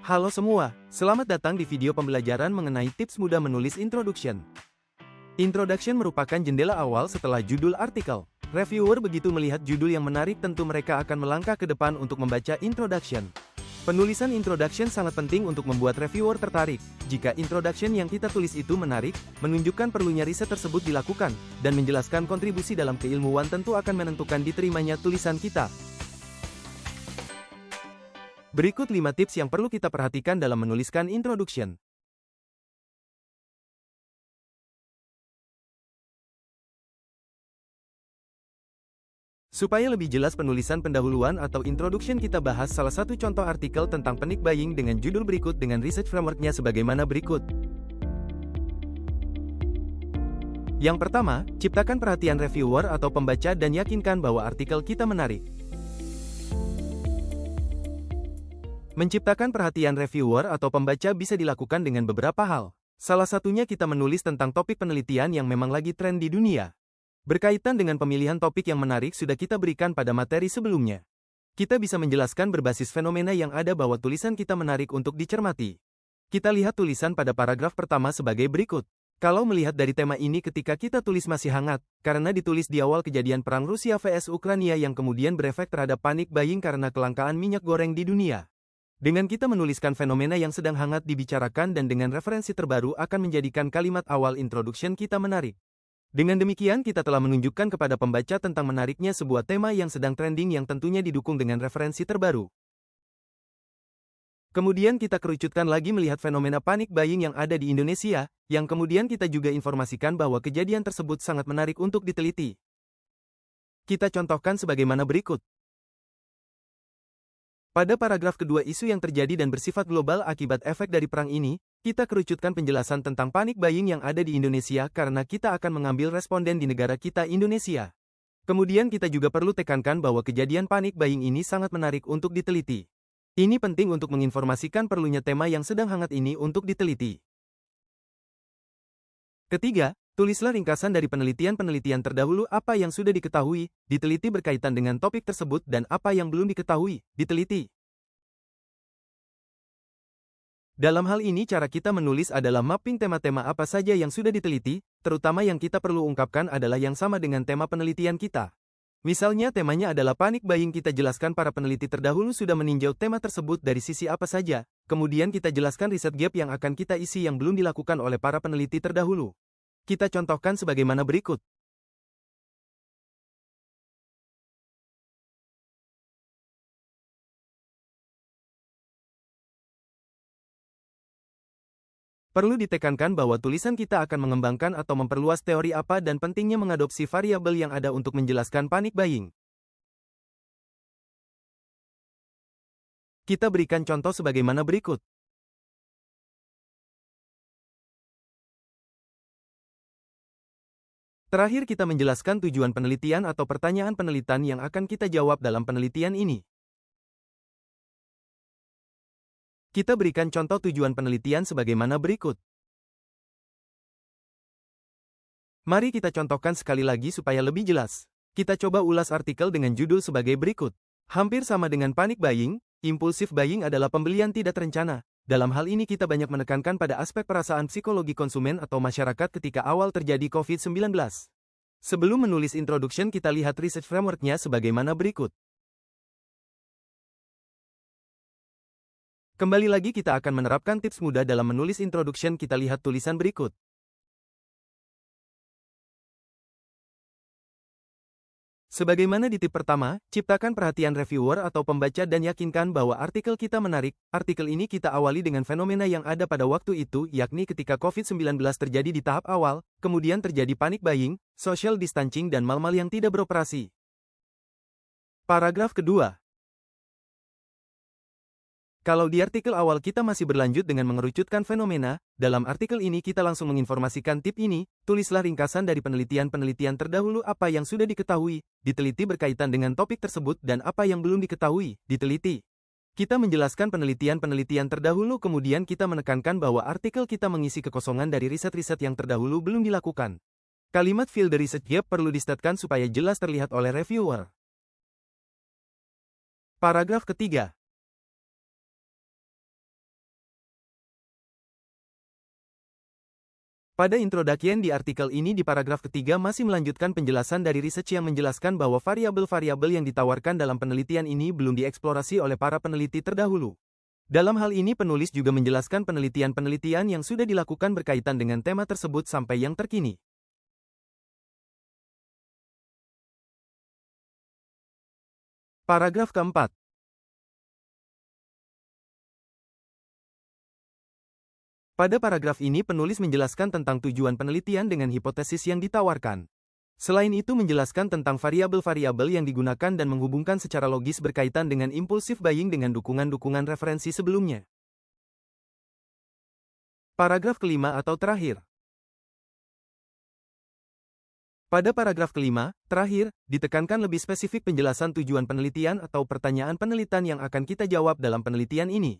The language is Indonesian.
Halo semua, selamat datang di video pembelajaran mengenai tips mudah menulis introduction. Introduction merupakan jendela awal setelah judul artikel. Reviewer begitu melihat judul yang menarik tentu mereka akan melangkah ke depan untuk membaca introduction. Penulisan introduction sangat penting untuk membuat reviewer tertarik. Jika introduction yang kita tulis itu menarik, menunjukkan perlunya riset tersebut dilakukan, dan menjelaskan kontribusi dalam keilmuan tentu akan menentukan diterimanya tulisan kita. Berikut 5 tips yang perlu kita perhatikan dalam menuliskan introduction. Supaya lebih jelas penulisan pendahuluan atau introduction, kita bahas salah satu contoh artikel tentang panic buying dengan judul berikut dengan research frameworknya sebagaimana berikut. Yang pertama, ciptakan perhatian reviewer atau pembaca dan yakinkan bahwa artikel kita menarik. Menciptakan perhatian reviewer atau pembaca bisa dilakukan dengan beberapa hal. Salah satunya kita menulis tentang topik penelitian yang memang lagi tren di dunia. Berkaitan dengan pemilihan topik yang menarik sudah kita berikan pada materi sebelumnya. Kita bisa menjelaskan berbasis fenomena yang ada bahwa tulisan kita menarik untuk dicermati. Kita lihat tulisan pada paragraf pertama sebagai berikut. Kalau melihat dari tema ini ketika kita tulis masih hangat, karena ditulis di awal kejadian perang Rusia vs Ukraina yang kemudian berefek terhadap panic buying karena kelangkaan minyak goreng di dunia. Dengan kita menuliskan fenomena yang sedang hangat dibicarakan dan dengan referensi terbaru akan menjadikan kalimat awal introduction kita menarik. Dengan demikian kita telah menunjukkan kepada pembaca tentang menariknya sebuah tema yang sedang trending yang tentunya didukung dengan referensi terbaru. Kemudian kita kerucutkan lagi melihat fenomena panic buying yang ada di Indonesia, yang kemudian kita juga informasikan bahwa kejadian tersebut sangat menarik untuk diteliti. Kita contohkan sebagaimana berikut. Pada paragraf kedua isu yang terjadi dan bersifat global akibat efek dari perang ini, kita kerucutkan penjelasan tentang panic buying yang ada di Indonesia karena kita akan mengambil responden di negara kita Indonesia. Kemudian kita juga perlu tekankan bahwa kejadian panic buying ini sangat menarik untuk diteliti. Ini penting untuk menginformasikan perlunya tema yang sedang hangat ini untuk diteliti. Ketiga, tulislah ringkasan dari penelitian-penelitian terdahulu apa yang sudah diketahui, diteliti berkaitan dengan topik tersebut dan apa yang belum diketahui, diteliti. Dalam hal ini cara kita menulis adalah mapping tema-tema apa saja yang sudah diteliti, terutama yang kita perlu ungkapkan adalah yang sama dengan tema penelitian kita. Misalnya temanya adalah panic buying, kita jelaskan para peneliti terdahulu sudah meninjau tema tersebut dari sisi apa saja, kemudian kita jelaskan riset gap yang akan kita isi yang belum dilakukan oleh para peneliti terdahulu. Kita contohkan sebagaimana berikut. Perlu ditekankan bahwa tulisan kita akan mengembangkan atau memperluas teori apa dan pentingnya mengadopsi variabel yang ada untuk menjelaskan panic buying. Kita berikan contoh sebagaimana berikut. Terakhir kita menjelaskan tujuan penelitian atau pertanyaan penelitian yang akan kita jawab dalam penelitian ini. Kita berikan contoh tujuan penelitian sebagaimana berikut. Mari kita contohkan sekali lagi supaya lebih jelas. Kita coba ulas artikel dengan judul sebagai berikut. Hampir sama dengan panic buying, impulsive buying adalah pembelian tidak terencana. Dalam hal ini kita banyak menekankan pada aspek perasaan psikologi konsumen atau masyarakat ketika awal terjadi COVID-19. Sebelum menulis introduction kita lihat research frameworknya sebagaimana berikut. Kembali lagi kita akan menerapkan tips mudah dalam menulis introduction, kita lihat tulisan berikut. Sebagaimana di tip pertama, ciptakan perhatian reviewer atau pembaca dan yakinkan bahwa artikel kita menarik. Artikel ini kita awali dengan fenomena yang ada pada waktu itu, yakni ketika COVID-19 terjadi di tahap awal, kemudian terjadi panic buying, social distancing dan mal-mal yang tidak beroperasi. Paragraf kedua. Kalau di artikel awal kita masih berlanjut dengan mengerucutkan fenomena, dalam artikel ini kita langsung menginformasikan tip ini, tulislah ringkasan dari penelitian-penelitian terdahulu apa yang sudah diketahui, diteliti berkaitan dengan topik tersebut dan apa yang belum diketahui, diteliti. Kita menjelaskan penelitian-penelitian terdahulu kemudian kita menekankan bahwa artikel kita mengisi kekosongan dari riset-riset yang terdahulu belum dilakukan. Kalimat fill the research gap perlu disetkan supaya jelas terlihat oleh reviewer. Paragraf ketiga. Pada introduction di artikel ini di paragraf ketiga masih melanjutkan penjelasan dari research yang menjelaskan bahwa variabel-variabel yang ditawarkan dalam penelitian ini belum dieksplorasi oleh para peneliti terdahulu. Dalam hal ini penulis juga menjelaskan penelitian-penelitian yang sudah dilakukan berkaitan dengan tema tersebut sampai yang terkini. Paragraf keempat. Pada paragraf ini penulis menjelaskan tentang tujuan penelitian dengan hipotesis yang ditawarkan. Selain itu menjelaskan tentang variabel-variabel yang digunakan dan menghubungkan secara logis berkaitan dengan impulsive buying dengan dukungan-dukungan referensi sebelumnya. Paragraf kelima atau terakhir. Pada paragraf kelima, terakhir, ditekankan lebih spesifik penjelasan tujuan penelitian atau pertanyaan penelitian yang akan kita jawab dalam penelitian ini.